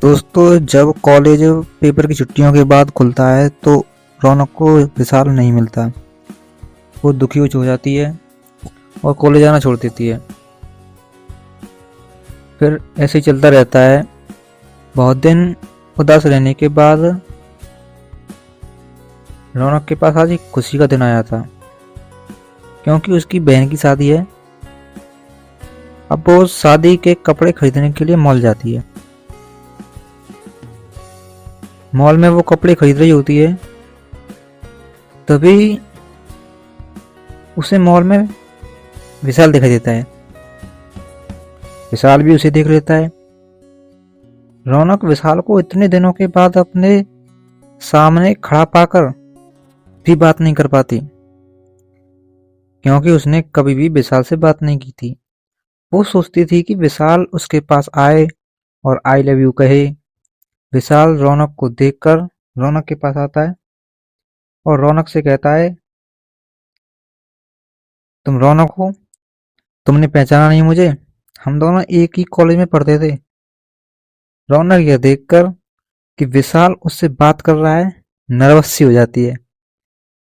दोस्तों, जब college paper की छुट्टियों के बाद खुलता है तो रौनक को विशाल नहीं मिलता। वो दुखी हो जाती है और कॉलेज आना छोड़ देती है। फिर ऐसे ही चलता रहता है। बहुत दिन उदास रहने के बाद रौनक के पास आज एक खुशी का दिन आया था, क्योंकि उसकी बहन की शादी है। अब वो शादी के कपड़े खरीदने के लिए मॉल जाती है। मॉल में वो कपड़े खरीद रही होती है, तभी उसे मॉल में विशाल दिखाई देता है। विशाल भी उसे देख लेता है। रौनक विशाल को इतने दिनों के बाद अपने सामने खड़ा पाकर भी बात नहीं कर पाती, क्योंकि उसने कभी भी विशाल से बात नहीं की थी। वो सोचती थी कि विशाल उसके पास आए और आई लव यू कहे। विशाल रौनक को देखकर रौनक के पास आता है और रौनक से कहता है, तुम रौनक हो? तुमने पहचाना नहीं मुझे? हम दोनों एक ही कॉलेज में पढ़ते थे। रौनक यह देखकर कि विशाल उससे बात कर रहा है, नर्वस सी हो जाती है।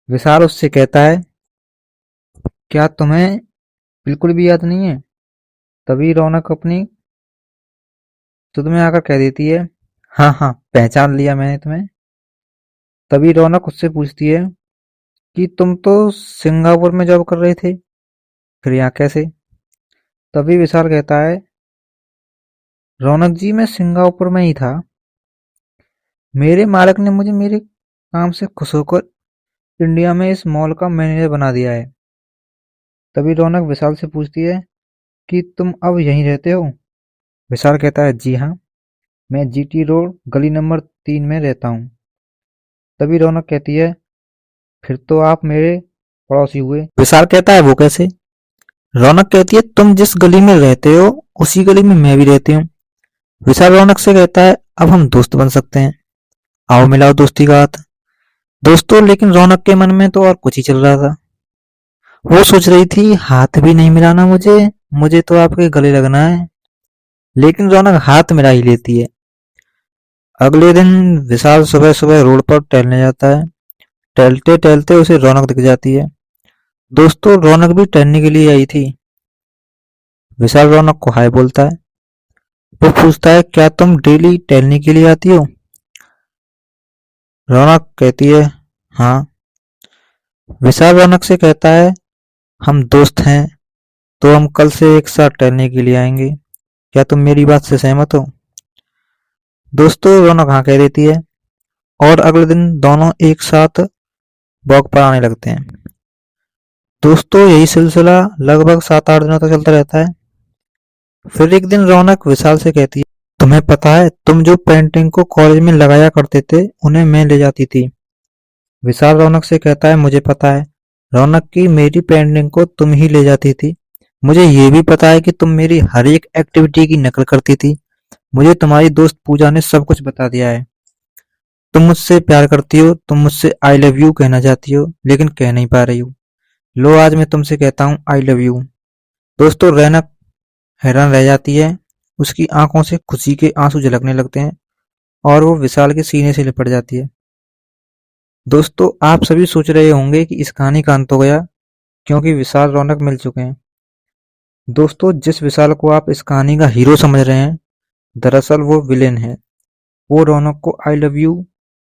विशाल उससे कहता है, क्या तुम्हें बिल्कुल भी याद नहीं है? तभी रौनक अपनी सुध में आकर कह देती है, हाँ हाँ, पहचान लिया मैंने तुम्हें। तभी रौनक उससे पूछती है कि तुम तो सिंगापुर में जॉब कर रहे थे, फिर यहाँ कैसे? तभी विशाल कहता है, रौनक जी, मैं सिंगापुर में ही था। मेरे मालिक ने मुझे मेरे काम से खुश होकर इंडिया में इस मॉल का मैनेजर बना दिया है। तभी रौनक विशाल से पूछती है कि तुम अब यहीं रहते हो? विशाल कहता है, जी हाँ, मैं जीटी रोड गली नंबर 3 में रहता हूँ। तभी रौनक कहती है, फिर तो आप मेरे पड़ोसी हुए। विशाल कहता है, वो कैसे? रौनक कहती है, तुम जिस गली में रहते हो उसी गली में मैं भी रहती हूँ। विशाल रौनक से कहता है, अब हम दोस्त बन सकते हैं, आओ मिलाओ दोस्ती का हाथ। दोस्तों, लेकिन रौनक के मन में तो और कुछ ही चल रहा था। वो सोच रही थी, हाथ भी नहीं मिलाना मुझे, मुझे तो आपके गले लगना है। लेकिन रौनक हाथ मिला ही लेती है। अगले दिन विशाल सुबह सुबह रोड पर टहलने जाता है। टहलते टहलते उसे रौनक दिख जाती है। दोस्तों, रौनक भी टहलने के लिए आई थी। विशाल रौनक को हाय बोलता है। वो पूछता है, क्या तुम डेली टहलने के लिए आती हो? रौनक कहती है, हाँ। विशाल रौनक से कहता है, हम दोस्त हैं, तो हम कल से एक साथ टहलने के लिए आएंगे। क्या तुम मेरी बात से सहमत हो? दोस्तों, रौनक हाँ कह देती है और अगले दिन दोनों एक साथ वॉक पर आने लगते हैं। दोस्तों, यही सिलसिला लगभग 7-8 दिनों तक चलता रहता है। फिर एक दिन रौनक विशाल से कहती है, तुम्हें पता है, तुम जो पेंटिंग को कॉलेज में लगाया करते थे उन्हें मैं ले जाती थी। विशाल रौनक से कहता है, मुझे पता है रौनक की, मेरी पेंटिंग को तुम ही ले जाती थी। मुझे ये भी पता है कि तुम मेरी हर एक एक्टिविटी की नकल करती थी। मुझे तुम्हारी दोस्त पूजा ने सब कुछ बता दिया है। तुम मुझसे प्यार करती हो, तुम मुझसे आई लव यू कहना चाहती हो, लेकिन कह नहीं पा रही हो। लो, आज मैं तुमसे कहता हूँ आई लव यू। दोस्तों, रौनक हैरान रह जाती है। उसकी आंखों से खुशी के आंसू झलकने लगते हैं और वो विशाल के सीने से लिपट जाती है। दोस्तों, आप सभी सोच रहे होंगे कि इस कहानी का अंत हो गया, क्योंकि विशाल रौनक मिल चुके हैं। दोस्तों, जिस विशाल को आप इस कहानी का हीरो समझ रहे हैं, दरअसल वो विलेन है। वो रौनक को आई लव यू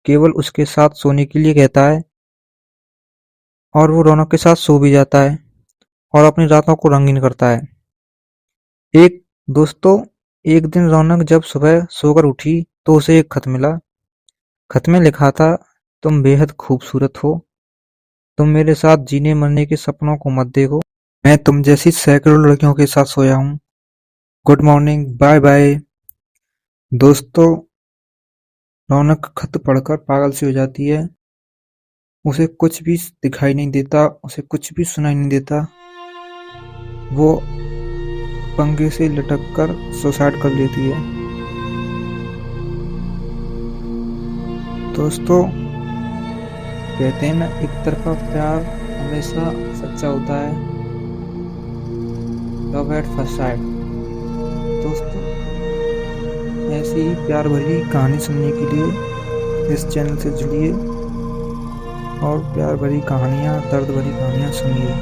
केवल उसके साथ सोने के लिए कहता है और वो रौनक के साथ सो भी जाता है और अपनी रातों को रंगीन करता है। एक दोस्तों, एक दिन रौनक जब सुबह सोकर उठी तो उसे एक खत मिला। खत में लिखा था, तुम बेहद खूबसूरत हो, तुम मेरे साथ जीने मरने के सपनों को मत देखो। मैं तुम जैसी सैकड़ों लड़कियों के साथ सोया हूँ। Good morning, bye bye. दोस्तों, रौनक खत पढ़कर पागल सी हो जाती है। उसे कुछ भी दिखाई नहीं देता, उसे कुछ भी सुनाई नहीं देता। वो पंखे से लटक कर सुसाइड कर लेती है। दोस्तों, कहते हैं ना, एक तरफा प्यार हमेशा सच्चा होता है। Love at first sight. दोस्तों, ऐसे ऐसी ही प्यार भरी कहानी सुनने के लिए इस चैनल से जुड़िए और प्यार भरी कहानियाँ, दर्द भरी कहानियाँ सुनिए।